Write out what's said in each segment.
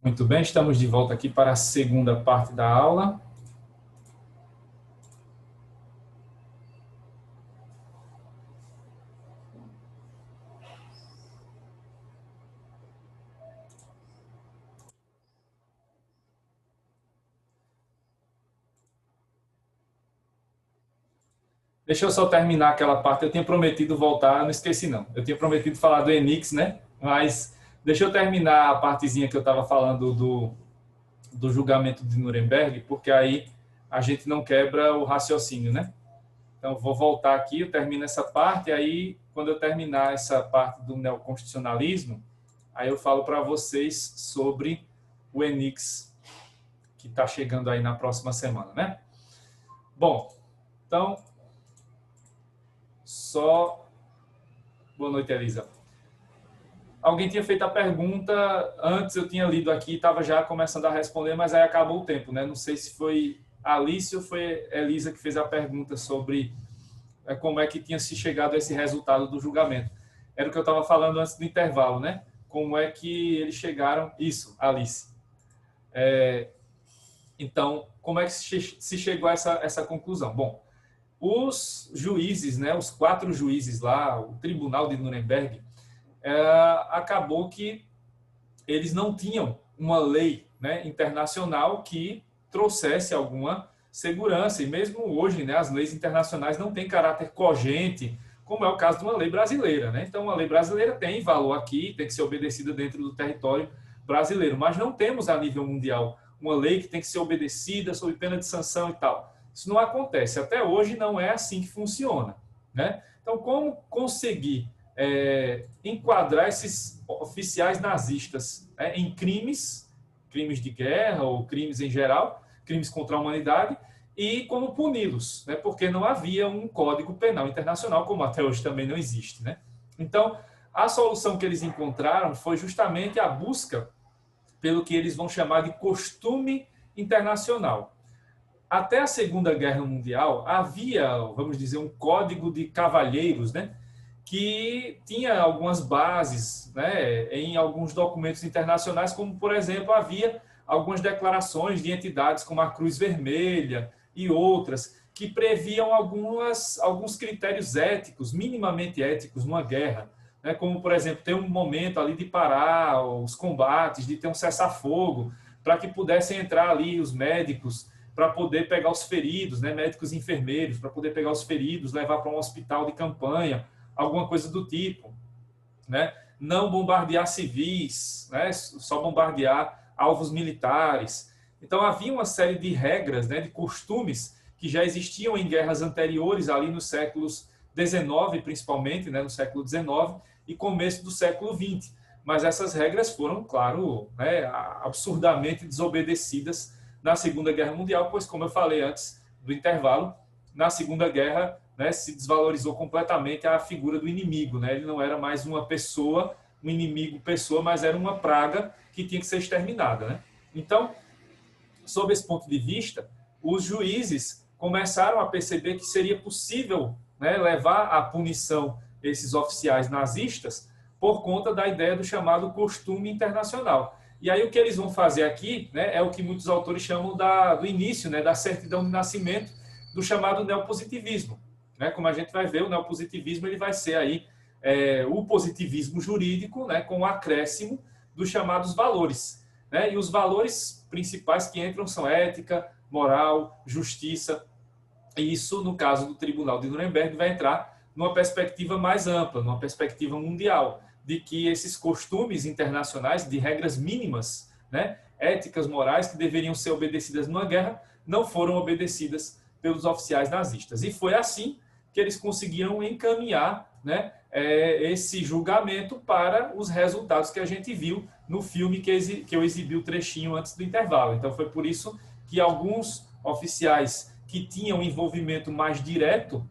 Muito bem, estamos de volta aqui para a segunda parte da aula. Deixa eu só terminar aquela parte. Eu tinha prometido voltar, não esqueci não. Eu tinha prometido falar do Enix, né? Mas deixa eu terminar a partezinha que eu estava falando do julgamento de Nuremberg, porque aí a gente não quebra o raciocínio, né? Então, vou voltar aqui, eu termino essa parte, aí, quando eu terminar essa parte do neoconstitucionalismo, aí eu falo para vocês sobre o Enix, que está chegando aí na próxima semana, né? Bom, então, só... Boa noite, Elisa. Alguém tinha feito a pergunta, antes eu tinha lido aqui, estava já começando a responder, mas aí acabou o tempo, né? Não sei se foi a Alice ou foi a Elisa que fez a pergunta sobre como é que tinha se chegado a esse resultado do julgamento. Era o que eu estava falando antes do intervalo, né? Como é que eles chegaram... Isso, Alice. Então, como é que se chegou a essa conclusão? Bom, os juízes, né, os 4 juízes lá, o Tribunal de Nuremberg, acabou que eles não tinham uma lei, né, internacional que trouxesse alguma segurança. E mesmo hoje, né, as leis internacionais não têm caráter cogente, como é o caso de uma lei brasileira, né? Então, uma lei brasileira tem valor aqui, tem que ser obedecida dentro do território brasileiro, mas não temos a nível mundial uma lei que tem que ser obedecida sob pena de sanção e tal. Isso não acontece. Até hoje não é assim que funciona, né? Então, como conseguir enquadrar esses oficiais nazistas, né, em crimes de guerra ou crimes em geral, crimes contra a humanidade, e como puni-los, né, porque não havia um código penal internacional, como até hoje também não existe, né? Então, a solução que eles encontraram foi justamente a busca pelo que eles vão chamar de costume internacional. Até a Segunda Guerra Mundial havia, vamos dizer, um código de cavalheiros, né, que tinha algumas bases, né, em alguns documentos internacionais, como, por exemplo, havia algumas declarações de entidades como a Cruz Vermelha e outras, que previam alguns critérios éticos, minimamente éticos, numa guerra, né, como, por exemplo, ter um momento ali de parar os combates, de ter um cessar-fogo, para que pudessem entrar ali os médicos, para poder pegar os feridos, né, médicos e enfermeiros, para poder pegar os feridos, levar para um hospital de campanha, alguma coisa do tipo, né? Não bombardear civis, né? Só bombardear alvos militares. Então havia uma série de regras, né, de costumes que já existiam em guerras anteriores, ali nos séculos XIX, principalmente, né, no século XIX e começo do século XX. Mas essas regras foram, claro, né, absurdamente desobedecidas na Segunda Guerra Mundial, pois, como eu falei antes do intervalo, na Segunda Guerra, né, se desvalorizou completamente a figura do inimigo, né? Ele não era mais uma pessoa, um inimigo pessoa, mas era uma praga que tinha que ser exterminada, né? Então, sob esse ponto de vista, os juízes começaram a perceber que seria possível, né, levar à punição esses oficiais nazistas por conta da ideia do chamado costume internacional. E aí o que eles vão fazer aqui, né, é o que muitos autores chamam do início, né, da certidão de nascimento do chamado neopositivismo. Né? Como a gente vai ver, o neopositivismo ele vai ser aí o positivismo jurídico, né, com o acréscimo dos chamados valores. Né? E os valores principais que entram são ética, moral, justiça. E isso, no caso do Tribunal de Nuremberg, vai entrar numa perspectiva mais ampla, numa perspectiva mundial, de que esses costumes internacionais de regras mínimas, né, éticas, morais, que deveriam ser obedecidas numa guerra, não foram obedecidas pelos oficiais nazistas. E foi assim que eles conseguiram encaminhar, né, esse julgamento para os resultados que a gente viu no filme que eu exibi o trechinho antes do intervalo. Então foi por isso que alguns oficiais que tinham envolvimento mais direto,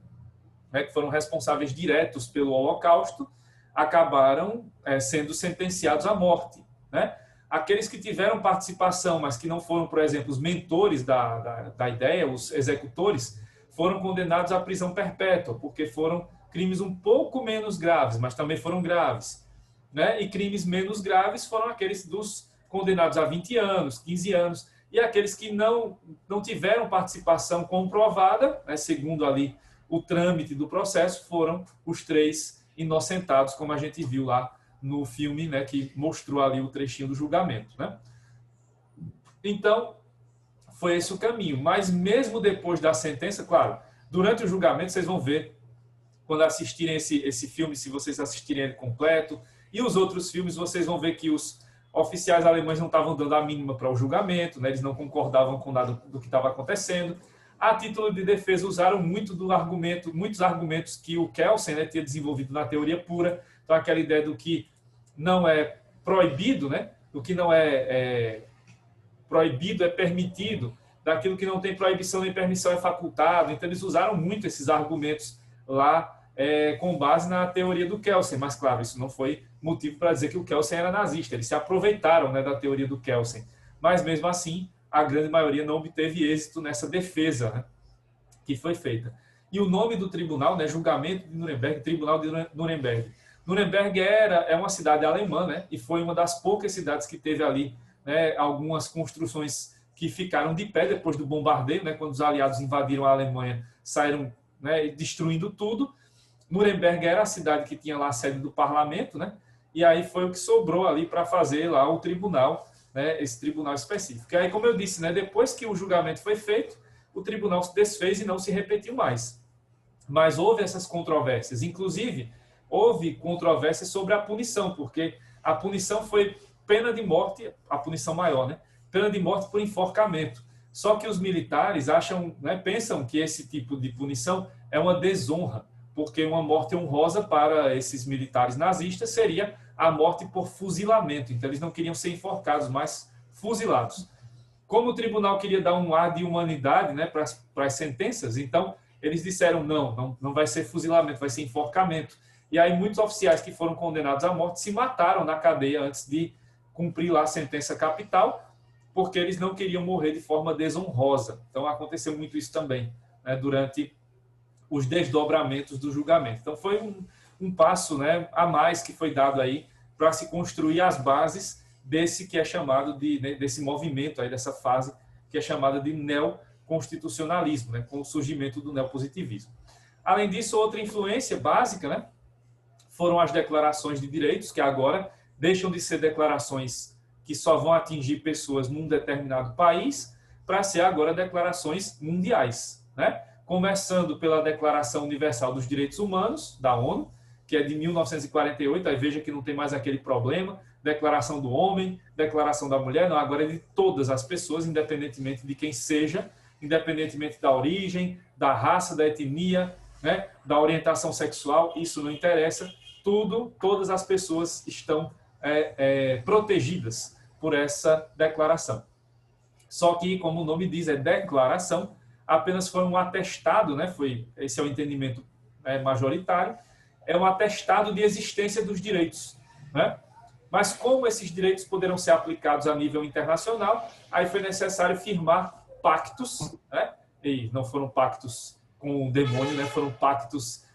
né, que foram responsáveis diretos pelo Holocausto, acabaram sendo sentenciados à morte. Né? Aqueles que tiveram participação, mas que não foram, por exemplo, os mentores da ideia, os executores, foram condenados à prisão perpétua, porque foram crimes um pouco menos graves, mas também foram graves. Né? E crimes menos graves foram aqueles dos condenados a 20 anos, 15 anos, e aqueles que não tiveram participação comprovada, né, segundo ali o trâmite do processo, foram os 3 inocentados, como a gente viu lá no filme, né, que mostrou ali o trechinho do julgamento, né? Então, foi esse o caminho. Mas mesmo depois da sentença, claro, durante o julgamento vocês vão ver, quando assistirem esse filme, se vocês assistirem ele completo, e os outros filmes, vocês vão ver que os oficiais alemães não estavam dando a mínima para o julgamento, né? Eles não concordavam com nada do que estava acontecendo. A título de defesa, usaram muitos argumentos que o Kelsen, né, tinha desenvolvido na teoria pura. Então, aquela ideia do que não é proibido, né? Do que não é proibido é permitido, daquilo que não tem proibição nem permissão é facultado. Então, eles usaram muito esses argumentos lá, com base na teoria do Kelsen. Mas, claro, isso não foi motivo para dizer que o Kelsen era nazista. Eles se aproveitaram, né, da teoria do Kelsen. Mas, mesmo assim, a grande maioria não obteve êxito nessa defesa, né, que foi feita. E o nome do tribunal, né, Julgamento de Nuremberg, Tribunal de Nuremberg. Nuremberg é uma cidade alemã, né, e foi uma das poucas cidades que teve ali, né, algumas construções que ficaram de pé depois do bombardeio, né, quando os aliados invadiram a Alemanha, saíram, né, destruindo tudo. Nuremberg era a cidade que tinha lá a sede do parlamento, né, e aí foi o que sobrou ali para fazer lá o tribunal, né, esse tribunal específico. E aí, como eu disse, né, depois que o julgamento foi feito, o tribunal se desfez e não se repetiu mais. Mas houve essas controvérsias. Inclusive, houve controvérsias sobre a punição, porque a punição foi pena de morte, a punição maior, né? Pena de morte por enforcamento. Só que os militares acham, né, pensam que esse tipo de punição é uma desonra, porque uma morte honrosa para esses militares nazistas seria a morte por fuzilamento. Então, eles não queriam ser enforcados, mas fuzilados. Como o tribunal queria dar um ar de humanidade, né, para as sentenças, então eles disseram não vai ser fuzilamento, vai ser enforcamento. E aí muitos oficiais que foram condenados à morte se mataram na cadeia antes de cumprir lá a sentença capital, porque eles não queriam morrer de forma desonrosa. Então aconteceu muito isso também, né, durante os desdobramentos do julgamento. Então foi um passo, né, a mais que foi dado aí para se construir as bases desse que é chamado desse movimento aí, dessa fase que é chamada de neoconstitucionalismo, né, com o surgimento do neopositivismo. Além disso, outra influência básica, né, foram as declarações de direitos, que agora deixam de ser declarações que só vão atingir pessoas num determinado país, para ser agora declarações mundiais, né? Começando pela Declaração Universal dos Direitos Humanos, da ONU, que é de 1948, aí veja que não tem mais aquele problema, Declaração do Homem, Declaração da Mulher, não, agora é de todas as pessoas, independentemente de quem seja, independentemente da origem, da raça, da etnia, né, da orientação sexual, isso não interessa, todas as pessoas estão protegidas por essa declaração. Só que, como o nome diz, é declaração, apenas foi um atestado, né, esse é o entendimento majoritário, é um atestado de existência dos direitos, né? Mas como esses direitos poderão ser aplicados a nível internacional, aí foi necessário firmar pactos, né? E não foram pactos com o demônio, né? Foram pactos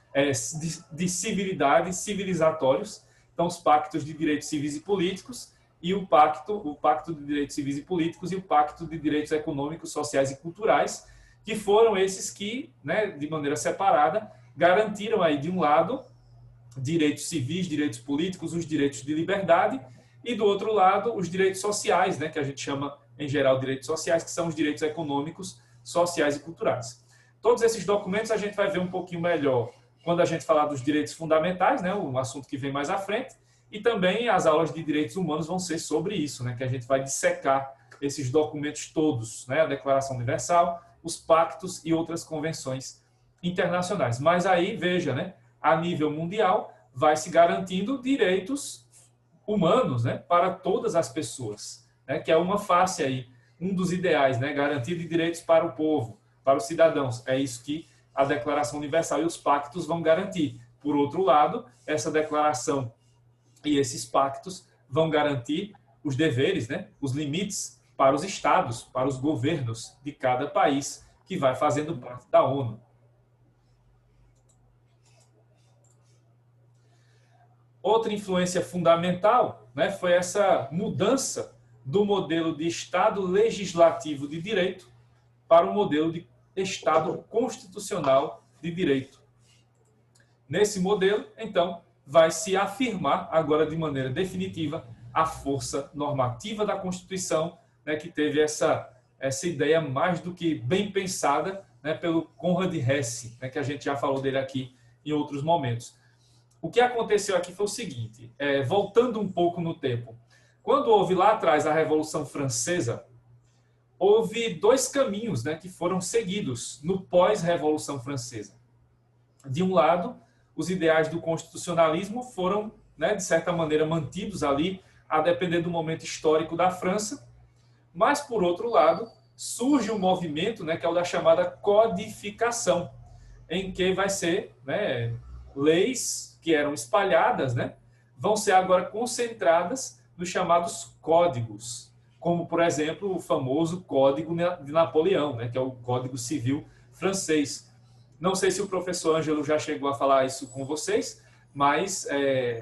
de civilidade, civilizatórios. Então, os pactos de direitos civis e políticos e o pacto de direitos civis e políticos e o pacto de direitos econômicos, sociais e culturais, que foram esses que, né, de maneira separada, garantiram aí, de um lado, direitos civis, direitos políticos, os direitos de liberdade, e do outro lado, os direitos sociais, né, que a gente chama, em geral, direitos sociais, que são os direitos econômicos, sociais e culturais. Todos esses documentos a gente vai ver um pouquinho melhor quando a gente falar dos direitos fundamentais, né, um assunto que vem mais à frente, e também as aulas de direitos humanos vão ser sobre isso, né, que a gente vai dissecar esses documentos todos, né, a Declaração Universal, os pactos e outras convenções internacionais. Mas aí, veja, né, a nível mundial, vai se garantindo direitos humanos, né, para todas as pessoas, né, que é uma face aí, um dos ideais, né, garantia de direitos para o povo, para os cidadãos. É isso que a Declaração Universal e os pactos vão garantir. Por outro lado, essa declaração e esses pactos vão garantir os deveres, né, os limites para os estados, para os governos de cada país que vai fazendo parte da ONU. Outra influência fundamental, né, foi essa mudança do modelo de Estado legislativo de direito para o modelo de Estado constitucional de direito. Nesse modelo, então, vai se afirmar agora de maneira definitiva a força normativa da Constituição, né, que teve essa ideia mais do que bem pensada, né, pelo Konrad Hesse, né, que a gente já falou dele aqui em outros momentos. O que aconteceu aqui foi o seguinte, voltando um pouco no tempo, quando houve lá atrás a Revolução Francesa, houve dois caminhos, né, que foram seguidos no pós-Revolução Francesa. De um lado, os ideais do constitucionalismo foram, né, de certa maneira, mantidos ali, a depender do momento histórico da França, mas, por outro lado, surge um movimento, né, que é o da chamada codificação, em que vai ser, né, leis que eram espalhadas, né, vão ser agora concentradas nos chamados códigos, como, por exemplo, o famoso Código de Napoleão, né, que é o Código Civil francês. Não sei se o professor Ângelo já chegou a falar isso com vocês, mas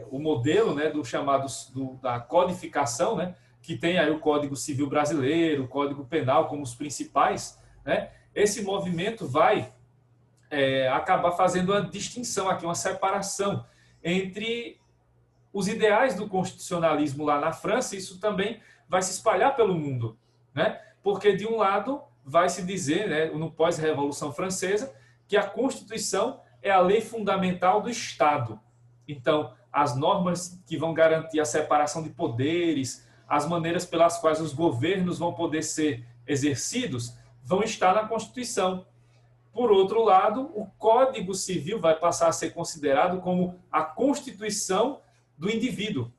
o modelo, né, da codificação, né, que tem aí o Código Civil Brasileiro, o Código Penal como os principais, né, esse movimento vai acabar fazendo uma distinção aqui, uma separação entre os ideais do constitucionalismo lá na França, isso também vai se espalhar pelo mundo, né? Porque, de um lado, vai se dizer, né, no pós-Revolução Francesa, que a Constituição é a lei fundamental do Estado. Então, as normas que vão garantir a separação de poderes, as maneiras pelas quais os governos vão poder ser exercidos, vão estar na Constituição. Por outro lado, o Código Civil vai passar a ser considerado como a Constituição do indivíduo,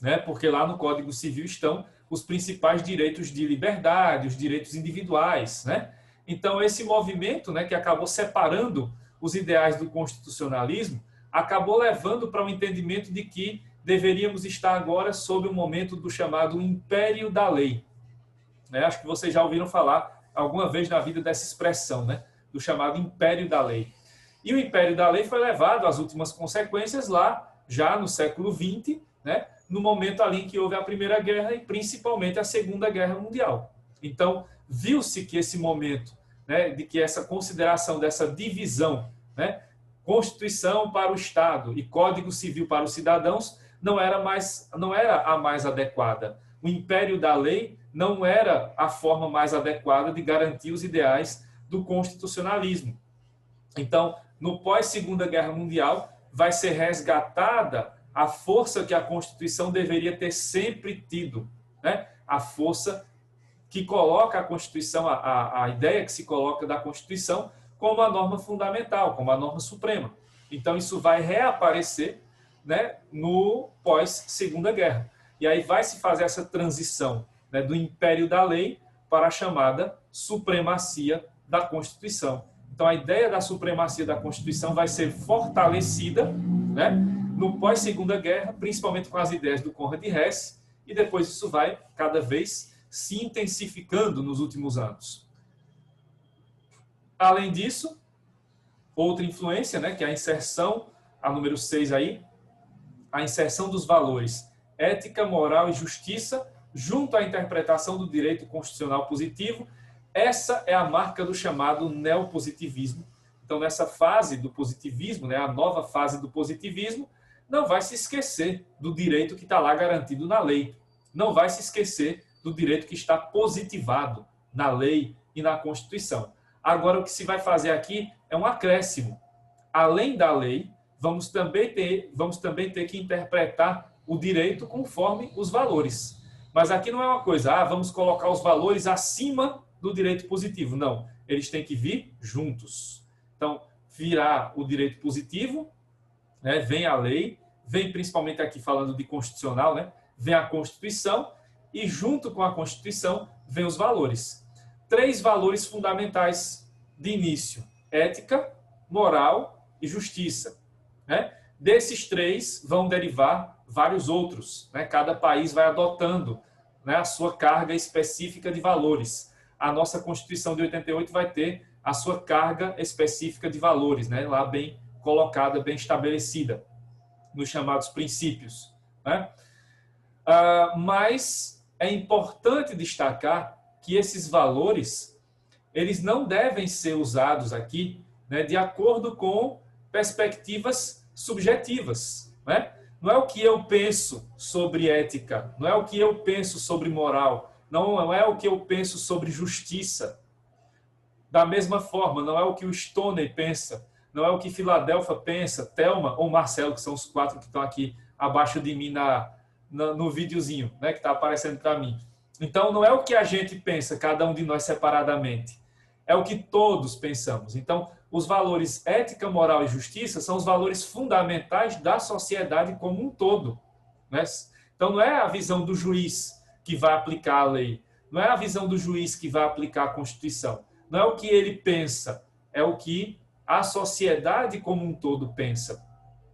né? Porque lá no Código Civil estão os principais direitos de liberdade, os direitos individuais, né? Então, esse movimento, né, que acabou separando os ideais do constitucionalismo, acabou levando para o entendimento de que deveríamos estar agora sob o momento do chamado império da lei. Né? Acho que vocês já ouviram falar alguma vez na vida dessa expressão, né, do chamado império da lei. E o império da lei foi levado às últimas consequências lá, já no século XX, né, no momento ali em que houve a Primeira Guerra e principalmente a Segunda Guerra Mundial. Então, viu-se que esse momento, né, de que essa consideração dessa divisão, né, Constituição para o Estado e Código Civil para os cidadãos, não era a mais adequada. O império da lei não era a forma mais adequada de garantir os ideais do constitucionalismo. Então, no pós-Segunda Guerra Mundial, vai ser resgatada a força que a Constituição deveria ter sempre tido, né? A força que coloca a Constituição, a ideia que se coloca da Constituição como a norma fundamental, como a norma suprema. Então, isso vai reaparecer, né, no pós-Segunda Guerra. E aí vai se fazer essa transição, né, do império da lei para a chamada supremacia da Constituição. Então, a ideia da supremacia da Constituição vai ser fortalecida, né, no pós-Segunda Guerra, principalmente com as ideias do Konrad Hesse, e depois isso vai cada vez se intensificando nos últimos anos. Além disso, outra influência, né, que é a inserção, a número 6 aí, a inserção dos valores ética, moral e justiça, junto à interpretação do direito constitucional positivo. Essa é a marca do chamado neopositivismo. Então, nessa fase do positivismo, né, a nova fase do positivismo, não vai se esquecer do direito que está lá garantido na lei. Não vai se esquecer do direito que está positivado na lei e na Constituição. Agora, o que se vai fazer aqui é um acréscimo. Além da lei, vamos também ter que interpretar o direito conforme os valores. Mas aqui não é uma coisa, vamos colocar os valores acima do direito positivo. Não, eles têm que vir juntos. Então, virá o direito positivo, né, vem a lei, vem principalmente aqui falando de constitucional, né, vem a Constituição e junto com a Constituição vem os valores. 3 valores fundamentais de início: ética, moral e justiça. Né? Desses 3 vão derivar vários outros. Né? Cada país vai adotando, né, a sua carga específica de valores. A nossa Constituição de 88 vai ter a sua carga específica de valores, né, lá bem colocada, bem estabelecida, nos chamados princípios. Né? Mas é importante destacar que esses valores, eles não devem ser usados aqui, né, de acordo com perspectivas subjetivas, né? Não é o que eu penso sobre ética, não é o que eu penso sobre moral, não é o que eu penso sobre justiça. Da mesma forma, não é o que o Stoney pensa, não é o que Filadélfia pensa, Thelma ou Marcelo, que são os 4 que estão aqui abaixo de mim no videozinho, né, que está aparecendo para mim. Então, não é o que a gente pensa, cada um de nós separadamente. É o que todos pensamos. Então, os valores ética, moral e justiça são os valores fundamentais da sociedade como um todo, né? Então, não é a visão do juiz que vai aplicar a lei, não é a visão do juiz que vai aplicar a Constituição, não é o que ele pensa, é o que a sociedade como um todo pensa.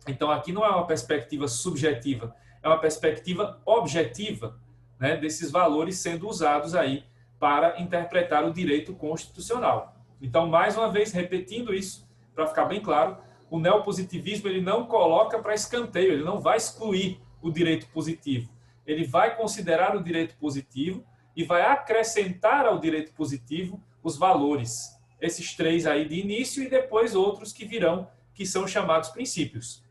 Então, aqui não é uma perspectiva subjetiva, é uma perspectiva objetiva, né, desses valores sendo usados aí para interpretar o direito constitucional. Então, mais uma vez, repetindo isso, para ficar bem claro, o neopositivismo ele não coloca para escanteio, ele não vai excluir o direito positivo. Ele vai considerar o direito positivo e vai acrescentar ao direito positivo os valores. Esses 3 aí de início e depois outros que virão, que são chamados princípios,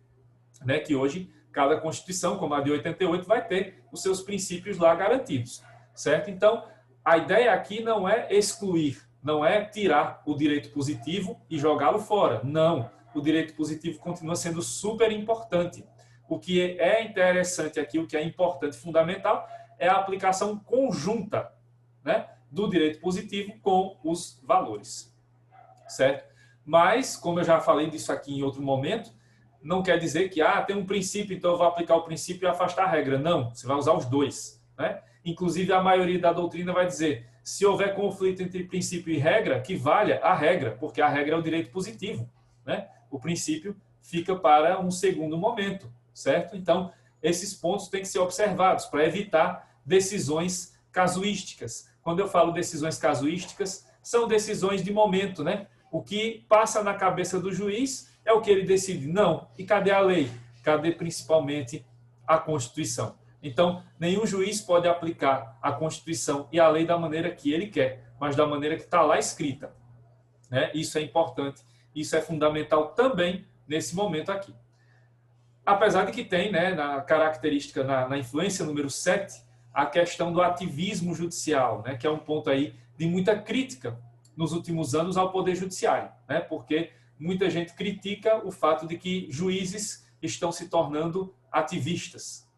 né, que hoje cada Constituição, como a de 88, vai ter os seus princípios lá garantidos, certo? Então, a ideia aqui não é excluir, não é tirar o direito positivo e jogá-lo fora. Não, o direito positivo continua sendo super importante. O que é interessante aqui, o que é importante, fundamental, é a aplicação conjunta, né, do direito positivo com os valores, certo? Mas, como eu já falei disso aqui em outro momento, não quer dizer que tem um princípio, então eu vou aplicar o princípio e afastar a regra. Não, você vai usar os dois, né? Inclusive, a maioria da doutrina vai dizer, se houver conflito entre princípio e regra, que valha a regra, porque a regra é o direito positivo, né? O princípio fica para um segundo momento, certo? Então, esses pontos têm que ser observados para evitar decisões casuísticas. Quando eu falo decisões casuísticas, são decisões de momento, né? O que passa na cabeça do juiz é o que ele decide. Não. E cadê a lei? Cadê principalmente a Constituição? Então, nenhum juiz pode aplicar a Constituição e a lei da maneira que ele quer, mas da maneira que está lá escrita, né? Isso é importante, isso é fundamental também nesse momento aqui. Apesar de que tem, né, na característica, na influência número 7, a questão do ativismo judicial, né, que é um ponto aí de muita crítica nos últimos anos ao Poder Judiciário, né, porque muita gente critica o fato de que juízes estão se tornando ativistas.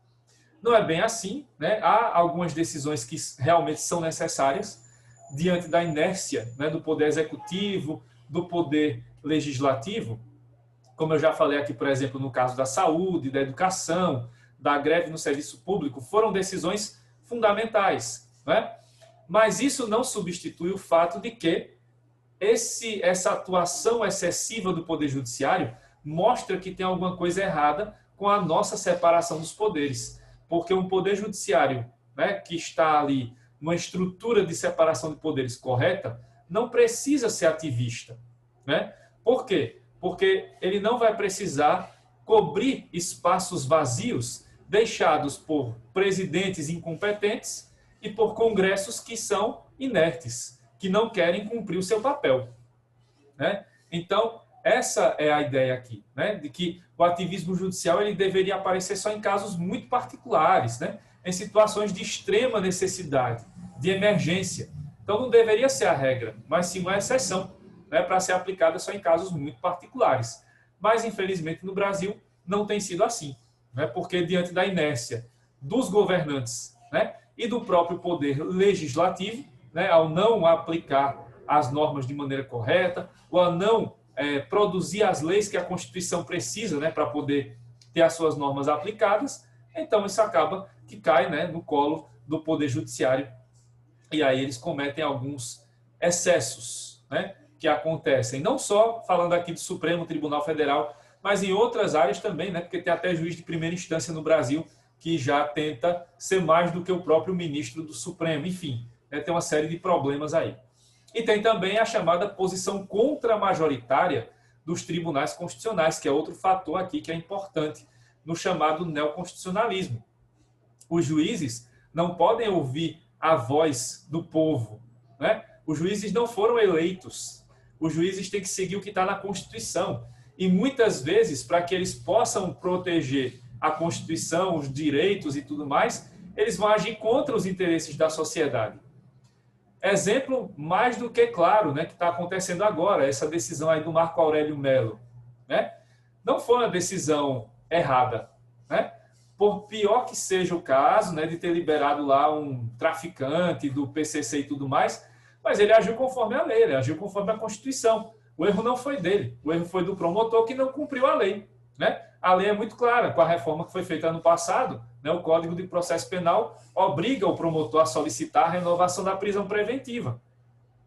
Não é bem assim, né? Há algumas decisões que realmente são necessárias diante da inércia, né, do Poder Executivo, do Poder Legislativo, como eu já falei aqui, por exemplo, no caso da saúde, da educação, da greve no serviço público, foram decisões fundamentais, né? Mas isso não substitui o fato de que essa atuação excessiva do Poder Judiciário mostra que tem alguma coisa errada com a nossa separação dos poderes. Porque um Poder Judiciário, né, que está ali numa estrutura de separação de poderes correta, não precisa ser ativista, né? Por quê? Porque ele não vai precisar cobrir espaços vazios deixados por presidentes incompetentes e por congressos que são inertes, que não querem cumprir o seu papel, né? Então, essa é a ideia aqui, né? De que o ativismo judicial ele deveria aparecer só em casos muito particulares, né? Em situações de extrema necessidade, de emergência. Então, não deveria ser a regra, mas sim uma exceção, né? Para ser aplicada só em casos muito particulares. Mas, infelizmente, no Brasil, não tem sido assim, né? Porque, diante da inércia dos governantes, né, e do próprio poder legislativo, né, ao não aplicar as normas de maneira correta, ou a não produzir as leis que a Constituição precisa, né, para poder ter as suas normas aplicadas, então isso acaba que cai, né, no colo do Poder Judiciário. E aí eles cometem alguns excessos, né, que acontecem, não só falando aqui do Supremo Tribunal Federal, mas em outras áreas também, né, porque tem até juiz de primeira instância no Brasil que já tenta ser mais do que o próprio ministro do Supremo. Enfim, tem uma série de problemas aí. E tem também a chamada posição contramajoritária dos tribunais constitucionais, que é outro fator aqui que é importante no chamado neoconstitucionalismo. Os juízes não podem ouvir a voz do povo, né? Os juízes não foram eleitos. Os juízes têm que seguir o que está na Constituição. E muitas vezes, para que eles possam proteger a Constituição, os direitos e tudo mais, eles vão agir contra os interesses da sociedade. Exemplo mais do que claro, né, que está acontecendo agora, essa decisão aí do Marco Aurélio Melo, né? Não foi uma decisão errada, né? Por pior que seja o caso, né, de ter liberado lá um traficante do PCC e tudo mais, mas ele agiu conforme a lei, ele agiu conforme a Constituição. O erro não foi dele, o erro foi do promotor que não cumpriu a lei, né? A lei é muito clara, com a reforma que foi feita ano passado, né, o Código de Processo Penal obriga o promotor a solicitar a renovação da prisão preventiva.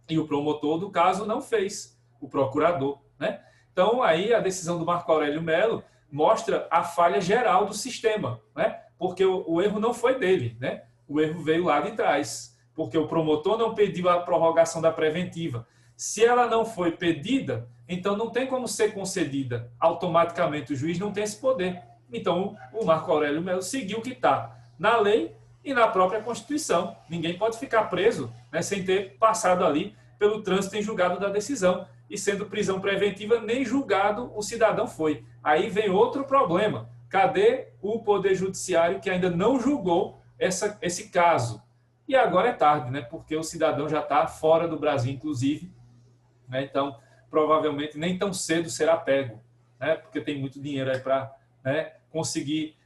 E o promotor do caso não fez, o procurador, né? Então, aí a decisão do Marco Aurélio Melo mostra a falha geral do sistema, né? Porque o erro não foi dele, né? O erro veio lá de trás, porque o promotor não pediu a prorrogação da preventiva. Se ela não foi pedida, então não tem como ser concedida. Automaticamente o juiz não tem esse poder. Então o Marco Aurélio Melo seguiu o que está na lei e na própria Constituição. Ninguém pode ficar preso, né, sem ter passado ali pelo trânsito em julgado da decisão. E sendo prisão preventiva, nem julgado o cidadão foi. Aí vem outro problema. Cadê o Poder Judiciário que ainda não julgou esse caso? E agora é tarde, né? Porque o cidadão já está fora do Brasil, inclusive, né? Então, provavelmente nem tão cedo será pego, né? Porque tem muito dinheiro aí para, né, conseguir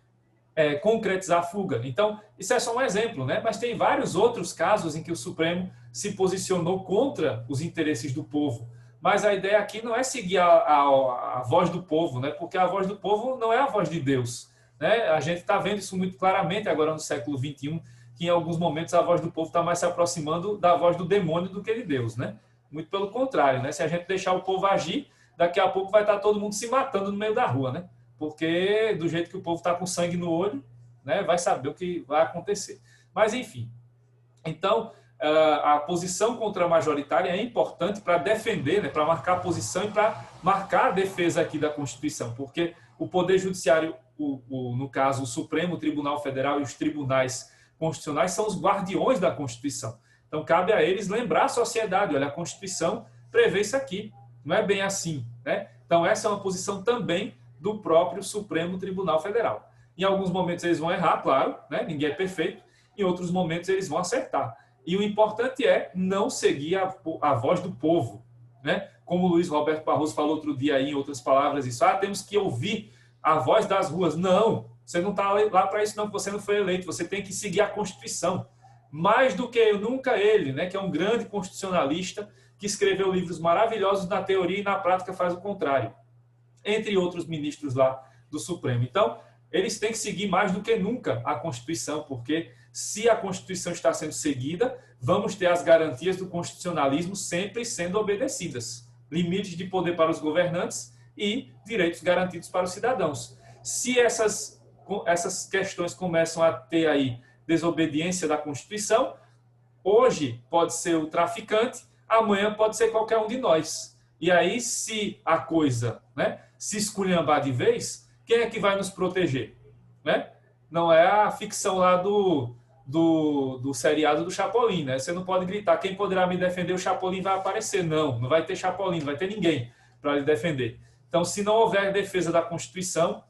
concretizar a fuga. Então, isso é só um exemplo, né? Mas tem vários outros casos em que o Supremo se posicionou contra os interesses do povo. Mas a ideia aqui não é seguir a voz do povo, né? Porque a voz do povo não é a voz de Deus, né? A gente está vendo isso muito claramente agora no século XXI, que em alguns momentos a voz do povo está mais se aproximando da voz do demônio do que de Deus, né? Muito pelo contrário, né? Se a gente deixar o povo agir, daqui a pouco vai estar todo mundo se matando no meio da rua, né? Porque do jeito que o povo está com sangue no olho, né, vai saber o que vai acontecer. Mas, enfim. Então, a posição contra a majoritária é importante para defender, né, para marcar a posição e para marcar a defesa aqui da Constituição, porque o Poder Judiciário, no caso, o Supremo Tribunal Federal e os tribunais constitucionais são os guardiões da Constituição. Então, cabe a eles lembrar a sociedade, olha, a Constituição prevê isso aqui, não é bem assim, né? Então, essa é uma posição também do próprio Supremo Tribunal Federal. Em alguns momentos eles vão errar, claro, né? Ninguém é perfeito, em outros momentos eles vão acertar. E o importante é não seguir a voz do povo, né? Como o Luiz Roberto Barroso falou outro dia aí, em outras palavras, isso, temos que ouvir a voz das ruas. Não, você não está lá para isso não, você não foi eleito, você tem que seguir a Constituição. Mais do que nunca ele, né, que é um grande constitucionalista, que escreveu livros maravilhosos na teoria e na prática faz o contrário, entre outros ministros lá do Supremo. Então, eles têm que seguir mais do que nunca a Constituição, porque se a Constituição está sendo seguida, vamos ter as garantias do constitucionalismo sempre sendo obedecidas. Limites de poder para os governantes e direitos garantidos para os cidadãos. Se essas questões começam a ter aí desobediência da Constituição, hoje pode ser o traficante, amanhã pode ser qualquer um de nós. E aí, se a coisa, né, se esculhambar de vez, quem é que vai nos proteger? Né? Não é a ficção lá do seriado do Chapolin, né? Você não pode gritar, quem poderá me defender? O Chapolin vai aparecer. Não, não vai ter Chapolin, não vai ter ninguém para lhe defender. Então, se não houver defesa da Constituição,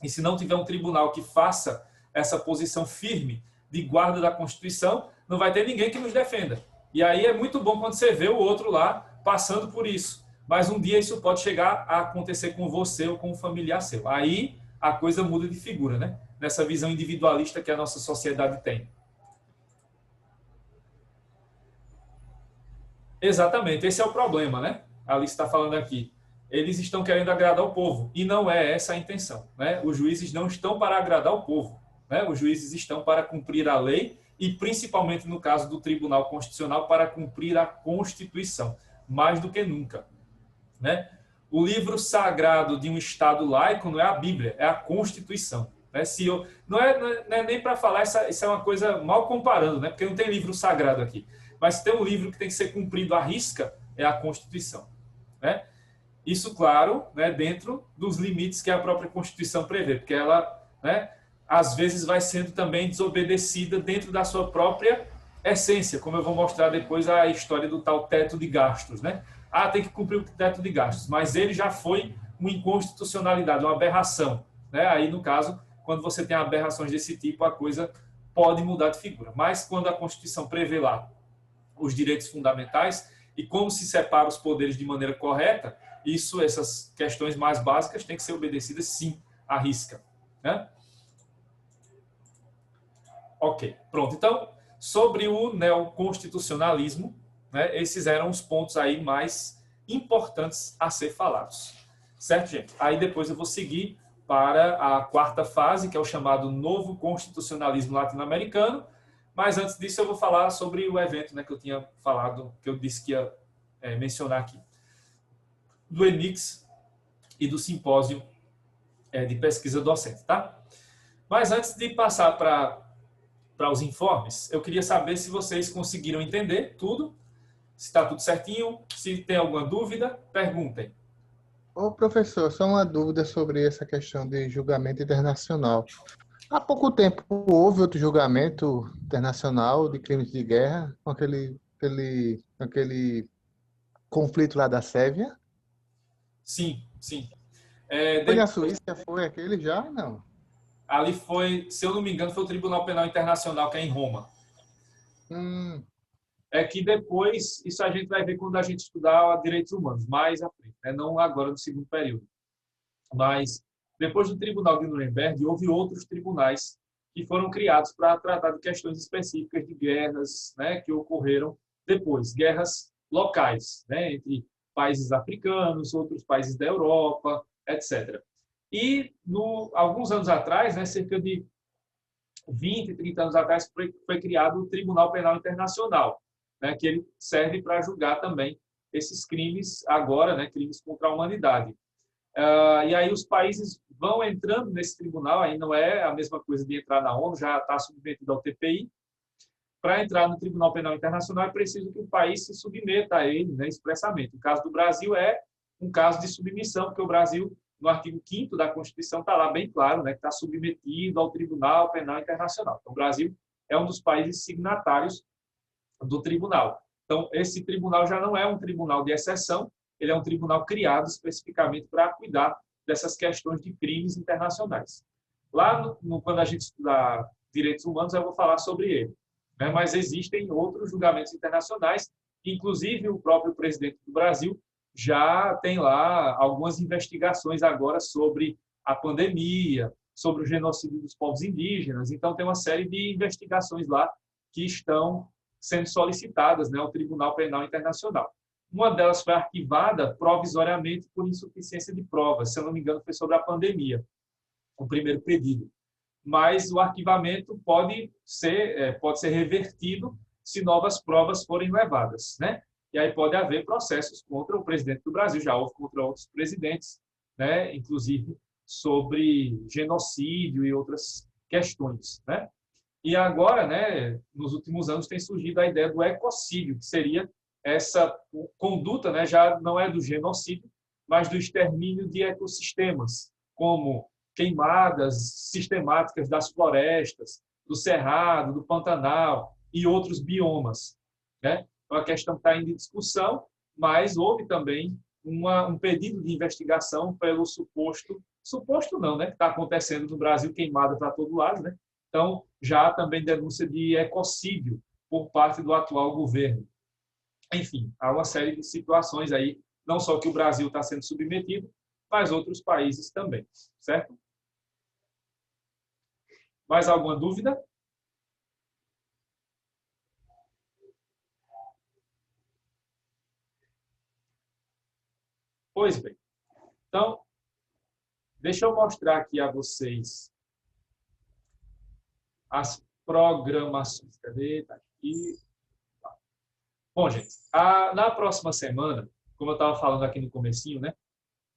e se não tiver um tribunal que faça essa posição firme de guarda da Constituição, não vai ter ninguém que nos defenda. E aí é muito bom quando você vê o outro lá passando por isso. Mas um dia isso pode chegar a acontecer com você ou com um familiar seu. Aí a coisa muda de figura, né? Nessa visão individualista que a nossa sociedade tem. Exatamente, esse é o problema, né? A Alice está falando aqui. Eles estão querendo agradar o povo, e não é essa a intenção, né? Os juízes não estão para agradar o povo, né? Os juízes estão para cumprir a lei e, principalmente no caso do Tribunal Constitucional, para cumprir a Constituição, mais do que nunca, né? O livro sagrado de um Estado laico não é a Bíblia, é a Constituição. Né? Não é nem para falar, isso é uma coisa mal comparando, né? Porque não tem livro sagrado aqui. Mas tem um livro que tem que ser cumprido à risca, é a Constituição. Né? Isso, claro, né, dentro dos limites que a própria Constituição prevê, porque ela, né, às vezes vai sendo também desobedecida dentro da sua própria essência, como eu vou mostrar depois a história do tal teto de gastos, né? Ah, tem que cumprir o teto de gastos, mas ele já foi uma inconstitucionalidade, uma aberração, né? Aí, no caso, quando você tem aberrações desse tipo, a coisa pode mudar de figura. Mas quando a Constituição prevê lá os direitos fundamentais e como se separa os poderes de maneira correta, essas questões mais básicas têm que ser obedecidas, sim, à risca, né? Ok, pronto. Então, sobre o neoconstitucionalismo, né, esses eram os pontos aí mais importantes a ser falados. Certo, gente? Aí depois eu vou seguir para a quarta fase, que é o chamado novo constitucionalismo latino-americano. Mas antes disso eu vou falar sobre o evento, né, que eu tinha falado, que eu disse que ia mencionar aqui. Do ENIX e do simpósio de pesquisa docente, tá? Mas antes de passar para os informes, eu queria saber se vocês conseguiram entender tudo, se está tudo certinho, se tem alguma dúvida, perguntem. Ô, professor, só uma dúvida sobre essa questão de julgamento internacional. Há pouco tempo houve outro julgamento internacional de crimes de guerra com aquele conflito lá da Sérvia. Sim, sim. Foi na Suíça, foi aquele já? Não. Ali foi, se eu não me engano, foi o Tribunal Penal Internacional, que é em Roma. Hum, É que depois, isso a gente vai ver quando a gente estudar direitos humanos, mais à frente, né? Não agora no segundo período. Mas depois do Tribunal de Nuremberg, houve outros tribunais que foram criados para tratar de questões específicas de guerras, né, que ocorreram depois, guerras locais, né, entre países africanos, outros países da Europa, etc. E alguns anos atrás, né, cerca de 20, 30 anos atrás, foi criado o Tribunal Penal Internacional, né, que ele serve para julgar também esses crimes agora, né, crimes contra a humanidade. E aí os países vão entrando nesse tribunal, aí não é a mesma coisa de entrar na ONU, já está submetido ao TPI. Para entrar no Tribunal Penal Internacional é preciso que o país se submeta a ele, né, expressamente. O caso do Brasil é um caso de submissão, porque o Brasil, no artigo 5º da Constituição, está lá bem claro, né, que está submetido ao Tribunal Penal Internacional. Então, o Brasil é um dos países signatários do tribunal. Então, esse tribunal já não é um tribunal de exceção, ele é um tribunal criado especificamente para cuidar dessas questões de crimes internacionais. Lá, quando a gente estudar direitos humanos, eu vou falar sobre ele. Né? Mas existem outros julgamentos internacionais, inclusive o próprio presidente do Brasil já tem lá algumas investigações agora sobre a pandemia, sobre o genocídio dos povos indígenas. Então, tem uma série de investigações lá que estão sendo solicitadas, né, ao Tribunal Penal Internacional. Uma delas foi arquivada provisoriamente por insuficiência de provas. Se eu não me engano, foi sobre a pandemia, o primeiro pedido. Mas o arquivamento pode ser revertido se novas provas forem levadas, né? E aí pode haver processos contra o presidente do Brasil, já houve contra outros presidentes, né? Inclusive sobre genocídio e outras questões, né? E agora, né, nos últimos anos, tem surgido a ideia do ecocídio, que seria essa conduta, né, já não é do genocídio, mas do extermínio de ecossistemas, como queimadas sistemáticas das florestas, do cerrado, do Pantanal e outros biomas. Né? Então, a questão está em discussão, mas houve também um pedido de investigação pelo suposto não, né, que está acontecendo no Brasil, queimada para todo lado, né? Então, já há também denúncia de ecocídio por parte do atual governo. Enfim, há uma série de situações aí, não só que o Brasil está sendo submetido, mas outros países também, certo? Mais alguma dúvida? Pois bem. Então, deixa eu mostrar aqui a vocês as programações. Cadê? Tá aqui. Bom, gente, na próxima semana, como eu estava falando aqui no comecinho, né?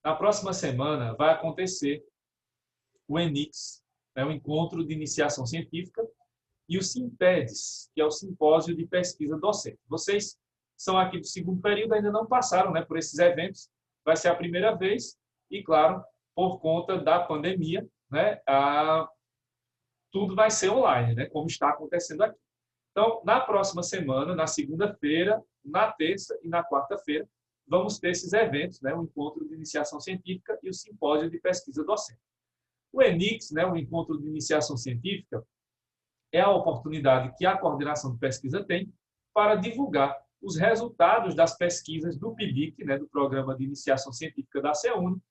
Na próxima semana vai acontecer o ENIX, né, o Encontro de Iniciação Científica, e o SIMPEDES, que é o Simpósio de Pesquisa Docente. Vocês são aqui do segundo período, ainda não passaram, né, por esses eventos, vai ser a primeira vez, e claro, por conta da pandemia, né, tudo vai ser online, né, como está acontecendo aqui. Então, na próxima semana, na segunda-feira, na terça e na quarta-feira, vamos ter esses eventos, né, o Encontro de Iniciação Científica e o Simpósio de Pesquisa Docente. O ENIX, né, o Encontro de Iniciação Científica, é a oportunidade que a coordenação de pesquisa tem para divulgar os resultados das pesquisas do PIBIC, né, do Programa de Iniciação Científica da CEUNI,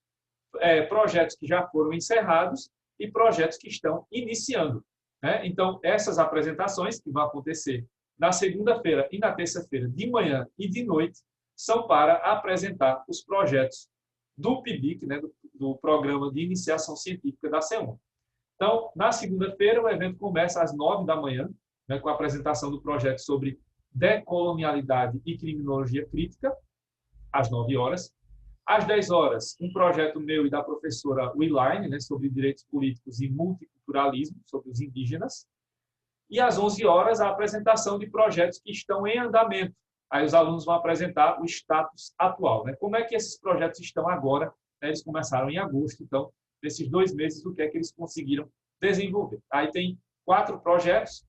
projetos que já foram encerrados e projetos que estão iniciando, né? Então, essas apresentações que vão acontecer na segunda-feira e na terça-feira, de manhã e de noite, são para apresentar os projetos do PIBIC, né, do Programa de Iniciação Científica da CEUNI. Então, na segunda-feira, o evento começa às 9 da manhã, né, com a apresentação do projeto sobre decolonialidade e criminologia crítica, às 9 horas. Às 10 horas, um projeto meu e da professora Wiline, né, sobre direitos políticos e multiculturalismo, sobre os indígenas. E às 11 horas, a apresentação de projetos que estão em andamento. Aí os alunos vão apresentar o status atual, né? Como é que esses projetos estão agora? Né? Eles começaram em agosto, então, nesses 2 meses, o que é que eles conseguiram desenvolver? Aí tem 4 projetos: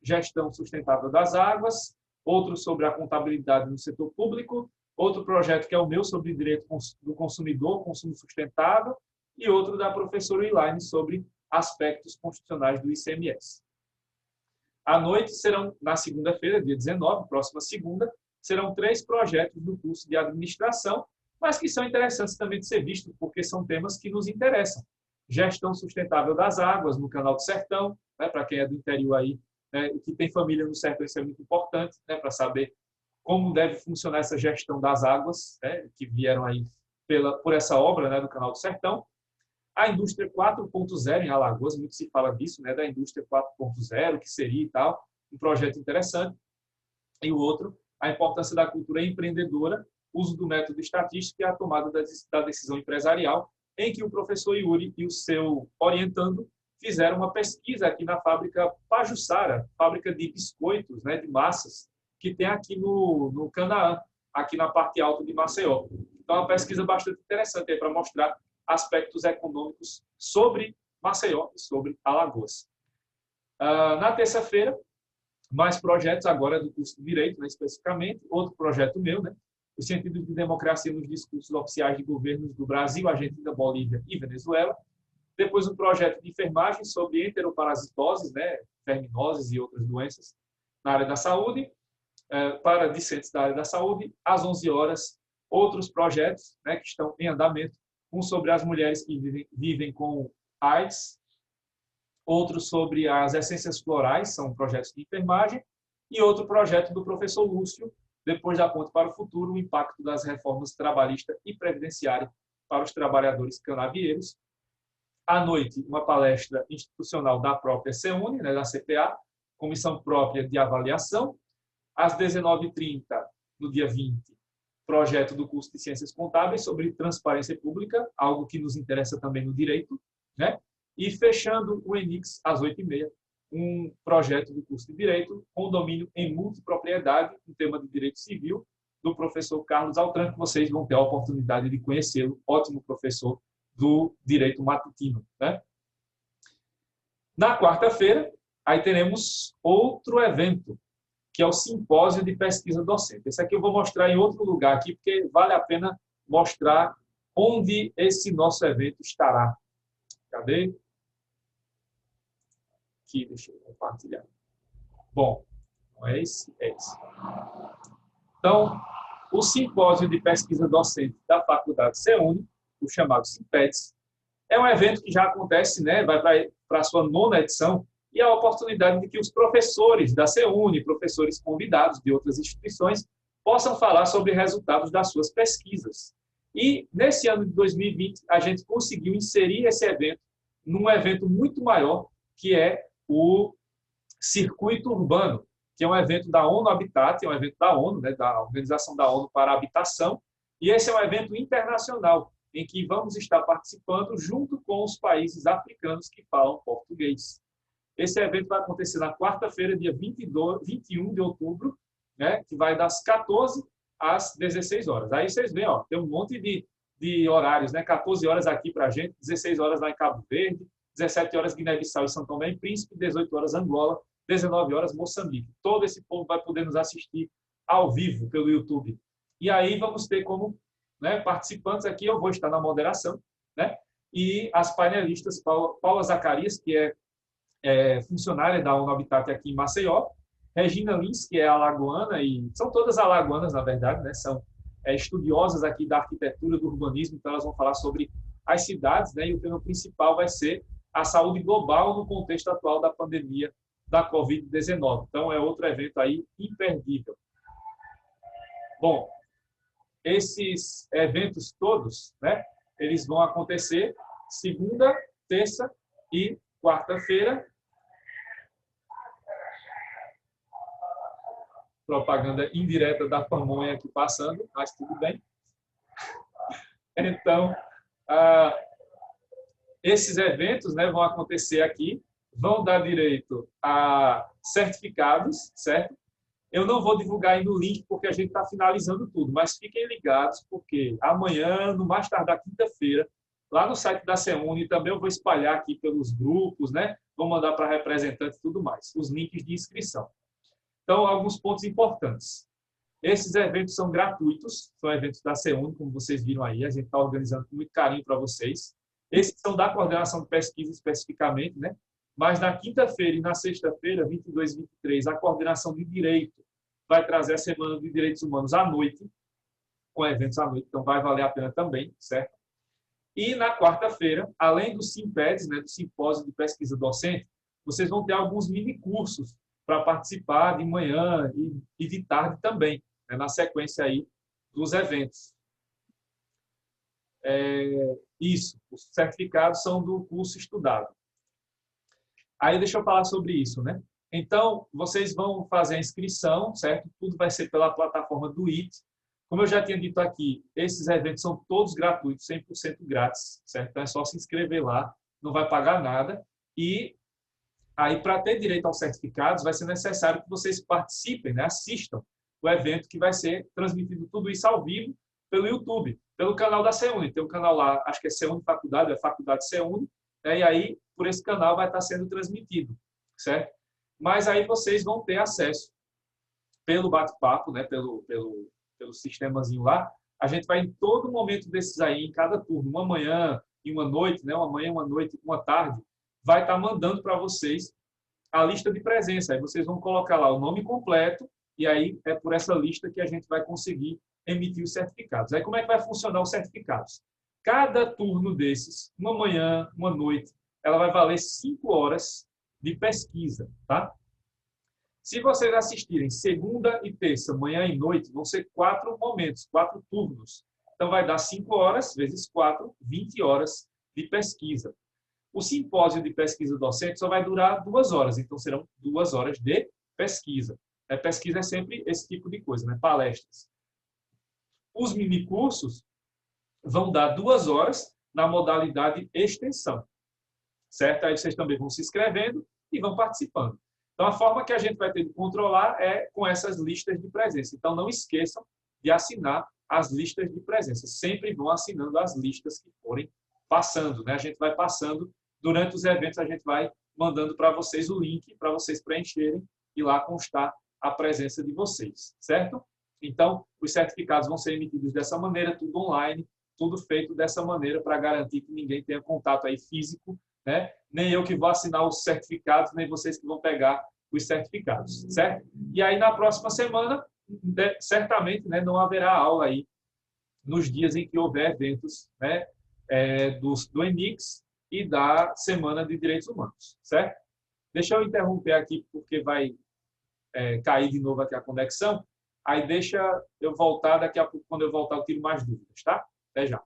gestão sustentável das águas, outro sobre a contabilidade no setor público, outro projeto que é o meu sobre direito do consumidor, consumo sustentável, e outro da professora Elaine sobre aspectos constitucionais do ICMS. À noite serão, na segunda-feira, dia 19, próxima segunda, serão 3 projetos do curso de administração, mas que são interessantes também de ser vistos, porque são temas que nos interessam. Gestão sustentável das águas no Canal do Sertão, né, para quem é do interior aí, né, que tem família no sertão, isso é muito importante, né, para saber como deve funcionar essa gestão das águas, né, que vieram aí por essa obra, né, do Canal do Sertão. A indústria 4.0 em Alagoas, muito se fala disso, né, da indústria 4.0, que seria e tal, um projeto interessante. E o outro, a importância da cultura empreendedora, uso do método estatístico e a tomada da decisão empresarial, em que o professor Yuri e o seu orientando fizeram uma pesquisa aqui na fábrica Pajuçara, fábrica de biscoitos, né, de massas, que tem aqui no Canaã, aqui na parte alta de Maceió. Então, é uma pesquisa bastante interessante para mostrar aspectos econômicos sobre Maceió e sobre Alagoas. Na terça-feira, mais projetos agora do curso de Direito, né, especificamente. Outro projeto meu, né, os sentidos de democracia nos discursos oficiais de governos do Brasil, Argentina, Bolívia e Venezuela. Depois, um projeto de enfermagem sobre enteroparasitoses, né, verminoses e outras doenças na área da saúde, para discentes da área da saúde. Às 11 horas, outros projetos, né, que estão em andamento, um sobre as mulheres que vivem com AIDS, outro sobre as essências florais, são projetos de enfermagem, e outro projeto do professor Lúcio, depois da Ponte para o Futuro, o impacto das reformas trabalhista e previdenciária para os trabalhadores canavieiros. À noite, uma palestra institucional da própria CEUNI, né, da CPA, Comissão Própria de Avaliação. Às 19h30, no dia 20, projeto do curso de Ciências Contábeis sobre transparência pública, algo que nos interessa também no direito, né? E fechando o ENIX às 8h30, um projeto do curso de Direito com domínio em multipropriedade, um tema de direito civil, do professor Carlos Altran, que vocês vão ter a oportunidade de conhecê-lo, ótimo professor do direito matutino, né? Na quarta-feira, aí teremos outro evento, que é o Simpósio de Pesquisa Docente. Esse aqui eu vou mostrar em outro lugar aqui, porque vale a pena mostrar onde esse nosso evento estará. Cadê? Aqui, deixa eu compartilhar. Bom, não é esse? É esse. Então, o Simpósio de Pesquisa Docente da Faculdade CEUNI, o chamado Simpedes, é um evento que já acontece, né, vai para a sua 9ª edição, e a oportunidade de que os professores da CEUNI, professores convidados de outras instituições, possam falar sobre resultados das suas pesquisas. E, nesse ano de 2020, a gente conseguiu inserir esse evento num evento muito maior, que é o Circuito Urbano, que é um evento da ONU Habitat, é um evento da ONU, né, da Organização da ONU para a Habitação, e esse é um evento internacional, em que vamos estar participando junto com os países africanos que falam português. Esse evento vai acontecer na quarta-feira, dia 21 de outubro, né, que vai das 14 às 16 horas. Aí vocês veem, ó, tem um monte de horários, né? 14 horas aqui para a gente, 16 horas lá em Cabo Verde, 17 horas Guiné-Bissau e São Tomé e Príncipe, 18 horas Angola, 19 horas Moçambique. Todo esse povo vai poder nos assistir ao vivo pelo YouTube. E aí vamos ter como, né, participantes aqui, eu vou estar na moderação, né, e as painelistas, Paula Zacarias, que é funcionária da ONU Habitat aqui em Maceió, Regina Lins, que é alagoana, e são todas alagoanas, na verdade, né, são estudiosas aqui da arquitetura, do urbanismo, então elas vão falar sobre as cidades, né, e o tema principal vai ser a saúde global no contexto atual da pandemia da Covid-19. Então, é outro evento aí imperdível. Bom, esses eventos todos, né, eles vão acontecer segunda, terça e quarta-feira. Propaganda indireta da pamonha aqui passando, mas tudo bem. Então, esses eventos, né, vão acontecer aqui, vão dar direito a certificados, certo? Eu não vou divulgar ainda o link, porque a gente está finalizando tudo, mas fiquem ligados, porque amanhã, no mais tardar quinta-feira, lá no site da CEUNI, também eu vou espalhar aqui pelos grupos, né? Vou mandar para representantes e tudo mais, os links de inscrição. Então, alguns pontos importantes. Esses eventos são gratuitos, são eventos da CEUNI, como vocês viram aí, a gente está organizando com muito carinho para vocês. Esses são da coordenação de pesquisa especificamente, né? Mas na quinta-feira e na sexta-feira, 22 e 23, a coordenação de direito vai trazer a Semana de Direitos Humanos à noite, com eventos à noite, então vai valer a pena também, certo? E na quarta-feira, além do SIMPEDS, né, do Simpósio de Pesquisa Docente, vocês vão ter alguns mini-cursos para participar de manhã e de tarde também, né, na sequência aí dos eventos. Isso, os certificados são do curso estudado. Aí deixa eu falar sobre isso, né? Então, vocês vão fazer a inscrição, certo? Tudo vai ser pela plataforma do IT. Como eu já tinha dito aqui, esses eventos são todos gratuitos, 100% grátis, certo? Então é só se inscrever lá, não vai pagar nada. E aí, para ter direito aos certificados, vai ser necessário que vocês participem, né? Assistam o evento que vai ser transmitido tudo isso ao vivo pelo YouTube, pelo canal da CEUNI. Tem um canal lá, acho que é CEUNI Faculdade, é Faculdade CEUNI, né? E aí, por esse canal, vai estar sendo transmitido, certo? Mas aí vocês vão ter acesso pelo bate-papo, né? Pelo sistemazinho lá. A gente vai em todo momento desses aí, em cada turno, uma manhã e uma noite, né? Uma manhã, uma noite, uma tarde, vai estar mandando para vocês a lista de presença. Aí vocês vão colocar lá o nome completo e aí é por essa lista que a gente vai conseguir emitir os certificados. Aí como é que vai funcionar os certificados? Cada turno desses, uma manhã, uma noite, ela vai valer 5 horas de pesquisa, tá? Se vocês assistirem segunda e terça, manhã e noite, vão ser 4 momentos, 4 turnos. Então, vai dar 5 horas vezes 4, 20 horas de pesquisa. O simpósio de pesquisa docente só vai durar 2 horas, então serão 2 horas de pesquisa. Pesquisa é sempre esse tipo de coisa, né? Palestras. Os minicursos vão dar 2 horas na modalidade extensão, certo? Aí vocês também vão se inscrevendo e vão participando. Então, a forma que a gente vai ter de controlar é com essas listas de presença. Então, não esqueçam de assinar as listas de presença. Sempre vão assinando as listas que forem passando, né? A gente vai passando, durante os eventos, a gente vai mandando para vocês o link para vocês preencherem e lá constar a presença de vocês, certo? Então, os certificados vão ser emitidos dessa maneira, tudo online, tudo feito dessa maneira para garantir que ninguém tenha contato aí físico, né? Nem eu que vou assinar os certificados, nem vocês que vão pegar os certificados, certo? E aí, na próxima semana, certamente, né, não haverá aula aí nos dias em que houver eventos, né, do ENIX e da Semana de Direitos Humanos, certo? Deixa eu interromper aqui, porque vai cair de novo aqui a conexão. Aí deixa eu voltar, daqui a pouco, quando eu voltar, eu tiro mais dúvidas, tá? Até já.